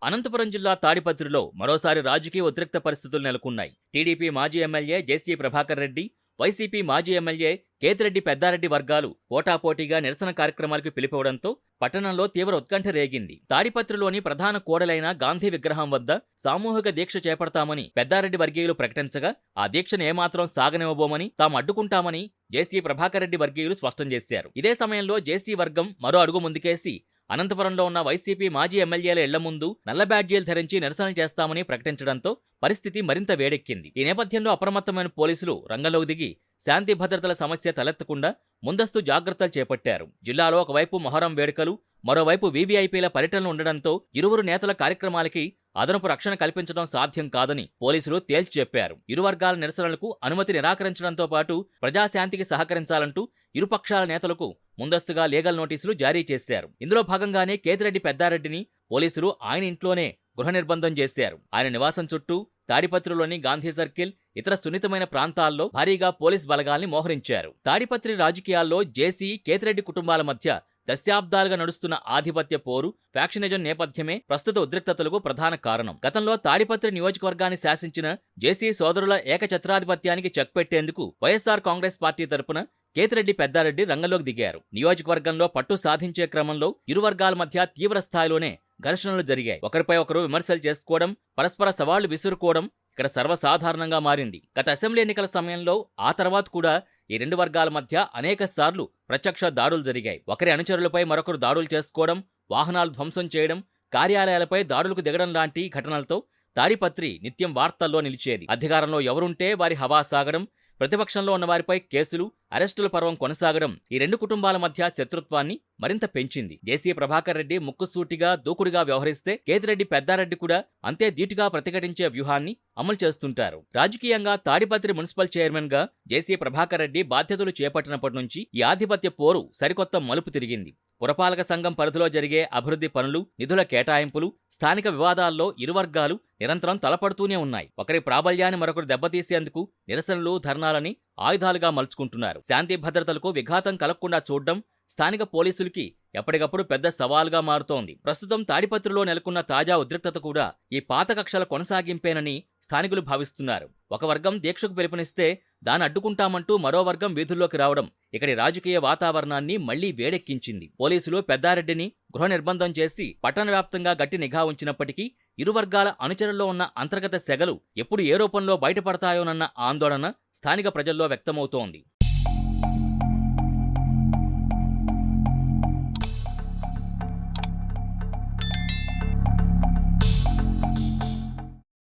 అనంతపురం జిల్లా తాడిపత్రిలో మరోసారి రాజకీయ ఉద్రిక్త పరిస్థితులు నెలకొన్నాయి. టీడీపీ మాజీ ఎమ్మెల్యే జేసీ ప్రభాకర్ రెడ్డి, వైసీపీ మాజీ ఎమ్మెల్యే కేతిరెడ్డి పెద్దారెడ్డి వర్గాలు పోటాపోటీగా నిరసన కార్యక్రమాలకు పిలిపివ్వడంతో పట్టణంలో తీవ్ర ఉత్కంఠ రేగింది. తాడిపత్రిలోని ప్రధాన కూడలైన గాంధీ విగ్రహం వద్ద సామూహిక దీక్ష చేపడతామని పెద్దారెడ్డి వర్గీయులు ప్రకటించగా, ఆ దీక్షను ఏమాత్రం సాగనివ్వబోమని, తాము అడ్డుకుంటామని జేసీ ప్రభాకర్ రెడ్డి వర్గీయులు స్పష్టం చేశారు. ఇదే సమయంలో జేసీ వర్గం మరో అడుగు ముందుకేసి అనంతపురంలో ఉన్న వైసీపీ మాజీ ఎమ్మెల్యేల ఇళ్ల ముందు నల్ల బ్యాడ్జీలు ధరించి నిరసనలు చేస్తామని ప్రకటించడంతో పరిస్థితి మరింత వేడెక్కింది. ఈ నేపథ్యంలో అప్రమత్తమైన పోలీసులు రంగంలోకి దిగి శాంతి భద్రతల సమస్య తలెత్తకుండా ముందస్తు జాగ్రత్తలు చేపట్టారు. జిల్లాలో ఒకవైపు మొహరం వేడుకలు, మరోవైపు వీవీఐపీల పర్యటనలు ఉండడంతో ఇరువురు నేతల కార్యక్రమాలకి అదనపు రక్షణ కల్పించడం సాధ్యం కాదని పోలీసులు తేల్చి చెప్పారు. ఇరు వర్గాల నిరసనలకు అనుమతి నిరాకరించడంతో పాటు ప్రజాశాంతికి సహకరించాలంటూ ఇరుపక్షాల నేతలకు ముందస్తుగా లీగల్ నోటీసులు జారీ చేశారు. ఇందులో భాగంగానే కేతిరెడ్డి పెద్దారెడ్డిని పోలీసులు ఆయన ఇంట్లోనే గృహ నిర్బంధం చేశారు. ఆయన నివాసం చుట్టూ తాడిపత్రిలోని గాంధీ సర్కిల్, ఇతర సున్నితమైన ప్రాంతాల్లో భారీగా పోలీస్ బలగాల్ని మోహరించారు. తాడిపత్రి రాజకీయాల్లో జేసీ, కేతిరెడ్డి కుటుంబాల మధ్య దశాబ్దాలుగా నడుస్తున్న ఆధిపత్య పోరు, ఫ్యాక్షనిజం నేపథ్యమే ప్రస్తుత ఉద్రిక్తతలకు ప్రధాన కారణం. గతంలో తాడిపత్రి నియోజకవర్గాన్ని శాసించిన జేసీ సోదరుల ఏకఛత్రాధిపత్యానికి చెక్ పెట్టేందుకు వైఎస్ఆర్ కాంగ్రెస్ పార్టీ తరపున కేతిరెడ్డి పెద్దారెడ్డి రంగంలోకి దిగారు. నియోజకవర్గంలో పట్టు సాధించే క్రమంలో ఇరు వర్గాల మధ్య తీవ్ర స్థాయిలోనే ఘర్షణలు జరిగాయి. ఒకరిపై ఒకరు విమర్శలు చేసుకోవడం, పరస్పర సవాళ్లు విసురుకోవడం ఇక్కడ సర్వసాధారణంగా మారింది. గత అసెంబ్లీ ఎన్నికల సమయంలో, ఆ తర్వాత కూడా ఈ రెండు వర్గాల మధ్య అనేక సార్లు ప్రత్యక్ష దాడులు జరిగాయి. ఒకరి అనుచరులపై మరొకరు దాడులు చేసుకోవడం, వాహనాలు ధ్వంసం చేయడం, కార్యాలయాలపై దాడులకు దిగడం లాంటి ఘటనలతో తాడిపత్రి నిత్యం వార్తల్లో నిలిచేది. అధికారంలో ఎవరుంటే వారి హవా సాగడం, ప్రతిపక్షంలో ఉన్న వారిపై కేసులు, అరెస్టుల పర్వం కొనసాగడం ఈ రెండు కుటుంబాల మధ్య శత్రుత్వాన్ని మరింత పెంచింది. జేసీ ప్రభాకర్ రెడ్డి ముక్కుసూటిగా, దూకుడుగా వ్యవహరిస్తే కేతిరెడ్డి పెద్దారెడ్డి కూడా అంతే ధీటుగా ప్రతిఘటించే వ్యూహాన్ని అమలు చేస్తుంటారు. రాజకీయంగా తాడిపత్రి మున్సిపల్ చైర్మన్ గా జేసీ ప్రభాకర్ రెడ్డి బాధ్యతలు చేపట్టినప్పటి నుంచి ఈ ఆధిపత్య పోరు సరికొత్త మలుపు తిరిగింది. పురపాలక సంఘం పరిధిలో జరిగే అభివృద్ధి పనులు, నిధుల కేటాయింపులు, స్థానిక వివాదాల్లో ఇరు వర్గాలు నిరంతరం తలపడుతూనే ఉన్నాయి. ఒకరి ప్రాబల్యాన్ని మరొకరు దెబ్బతీసేందుకు నిరసనలు, ధర్నాలని ఆయుధాలుగా మలుచుకుంటున్నారు. శాంతి భద్రతలకు విఘాతం కలగకుండా చూడడం స్థానిక పోలీసులకి ఎప్పటికప్పుడు పెద్ద సవాల్గా మారుతోంది. ప్రస్తుతం తాడిపత్రిలో నెలకొన్న తాజా ఉద్రిక్తత కూడా ఈ పాత కక్షల కొనసాగింపేనని స్థానికులు భావిస్తున్నారు. ఒక వర్గం దీక్షకు పిలుపునిస్తే దాన్ని అడ్డుకుంటామంటూ మరో వర్గం వీధుల్లోకి రావడం ఇక్కడి రాజకీయ వాతావరణాన్ని మళ్లీ వేడెక్కించింది. పోలీసులు పెద్దారెడ్డిని గృహ నిర్బంధం చేసి పట్టణ వ్యాప్తంగా గట్టి నిఘా ఉంచినప్పటికీ ఇరు వర్గాల అనుచరుల్లో ఉన్న అంతర్గత సెగలు ఎప్పుడు ఏ రూపంలో బయటపడతాయోనన్న ఆందోళన స్థానిక ప్రజల్లో వ్యక్తమవుతోంది.